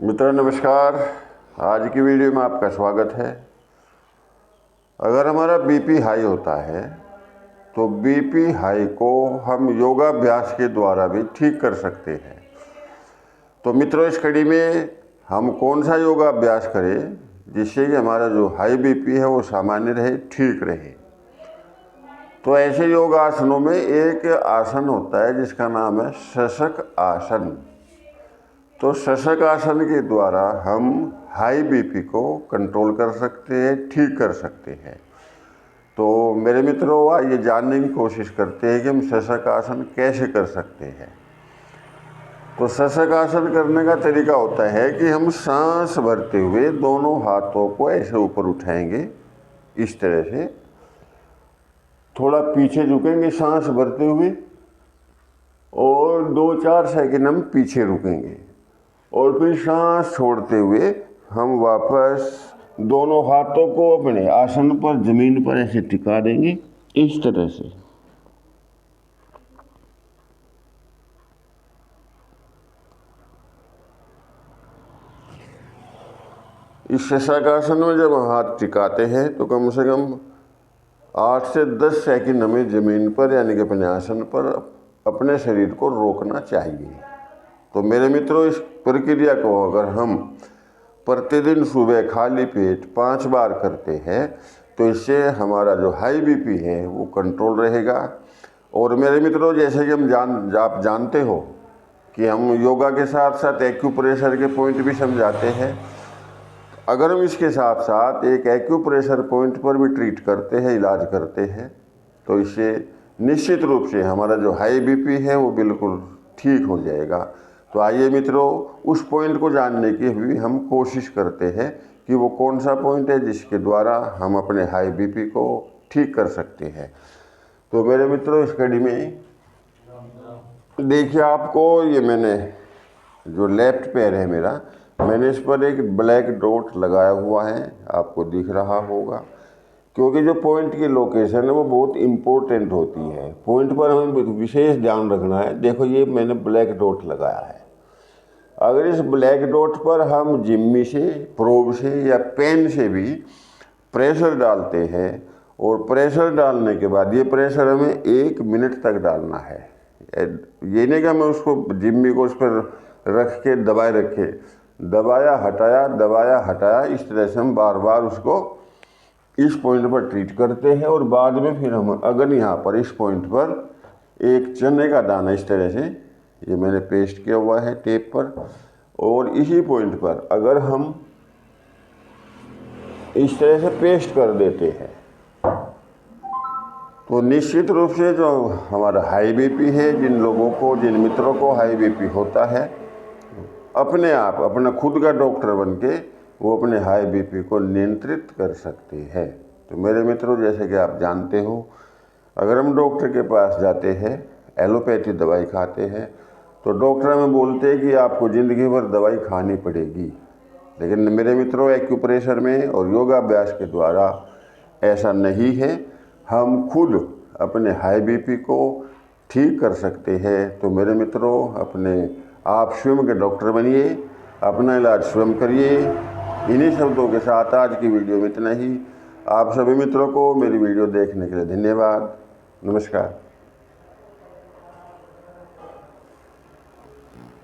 मित्रों नमस्कार। आज की वीडियो में आपका स्वागत है। अगर हमारा बीपी हाई होता है तो बीपी हाई को हम योगाभ्यास के द्वारा भी ठीक कर सकते हैं। तो मित्रों इस कड़ी में हम कौन सा योगाभ्यास करें जिससे कि हमारा जो हाई बीपी है वो सामान्य रहे, ठीक रहे। तो ऐसे योग आसनों में एक आसन होता है जिसका नाम है शशक आसन। तो शशक आसन के द्वारा हम हाई बीपी को कंट्रोल कर सकते हैं, ठीक कर सकते हैं। तो मेरे मित्रों आइए जानने की कोशिश करते हैं कि हम शशक आसन कैसे कर सकते हैं। तो शशक आसन करने का तरीका होता है कि हम सांस भरते हुए दोनों हाथों को ऐसे ऊपर उठाएंगे, इस तरह से थोड़ा पीछे झुकेंगे सांस भरते हुए, और 2-4 सेकंड हम पीछे रुकेंगे और फिर सांस छोड़ते हुए हम वापस दोनों हाथों को अपने आसन पर जमीन पर ऐसे टिका देंगे, इस तरह से। इस शशक आसन में जब हाथ टिकाते हैं तो कम से कम 8 से 10 सेकंड हमें जमीन पर यानी कि अपने आसन पर अपने शरीर को रोकना चाहिए। तो मेरे मित्रों इस प्रक्रिया को अगर हम प्रतिदिन सुबह खाली पेट 5 बार करते हैं तो इससे हमारा जो हाई बीपी है वो कंट्रोल रहेगा। और मेरे मित्रों जैसे कि आप जानते हो कि हम योगा के साथ साथ एक्यूप्रेशर के पॉइंट भी समझाते हैं। अगर हम इसके साथ साथ एक एक्यूप्रेशर पॉइंट पर भी ट्रीट करते हैं, इलाज करते हैं, तो इससे निश्चित रूप से हमारा जो हाई बीपी है वो बिल्कुल ठीक हो जाएगा। तो आइए मित्रों उस पॉइंट को जानने की भी हम कोशिश करते हैं कि वो कौन सा पॉइंट है जिसके द्वारा हम अपने हाई बीपी को ठीक कर सकते हैं। तो मेरे मित्रों इस कड़ी में देखिए, आपको ये मैंने जो लेफ्ट पैर है मेरा, मैंने इस पर एक ब्लैक डॉट लगाया हुआ है, आपको दिख रहा होगा, क्योंकि जो पॉइंट की लोकेशन है वो बहुत इम्पोर्टेंट होती है। पॉइंट पर हमें विशेष ध्यान रखना है। देखो ये मैंने ब्लैक डॉट लगाया है। अगर इस ब्लैक डॉट पर हम जिम्मी से, प्रोब से या पेन से भी प्रेशर डालते हैं और प्रेशर डालने के बाद ये प्रेशर हमें 1 मिनट तक डालना है। ये नहीं कि हमें उसको जिम्मी को उस पर रख के दबाए रखे, दबाया हटाया, इस तरह से हम बार बार उसको इस पॉइंट पर ट्रीट करते हैं। और बाद में फिर हम अगर यहाँ पर इस पॉइंट पर एक चने का दाना इस तरह से, ये मैंने पेस्ट किया हुआ है टेप पर, और इसी पॉइंट पर अगर हम इस तरह से पेस्ट कर देते हैं तो निश्चित रूप से जो हमारा हाई बीपी है, जिन मित्रों को हाई बीपी होता है, अपने आप अपना खुद का डॉक्टर बन के वो अपने हाई बीपी को नियंत्रित कर सकते हैं। तो मेरे मित्रों जैसे कि आप जानते हो, अगर हम डॉक्टर के पास जाते हैं, एलोपैथी दवाई खाते हैं, तो डॉक्टर हमें बोलते हैं कि आपको ज़िंदगी भर दवाई खानी पड़ेगी। लेकिन मेरे मित्रों एक्यूप्रेशर में और योगाभ्यास के द्वारा ऐसा नहीं है। हम खुद अपने हाई बीपी को ठीक कर सकते हैं। तो मेरे मित्रों आप स्वयं के डॉक्टर बनिए, अपना इलाज स्वयं करिए। इन्हीं शब्दों के साथ आज की वीडियो में इतना ही। आप सभी मित्रों को मेरी वीडियो देखने के लिए धन्यवाद। नमस्कार।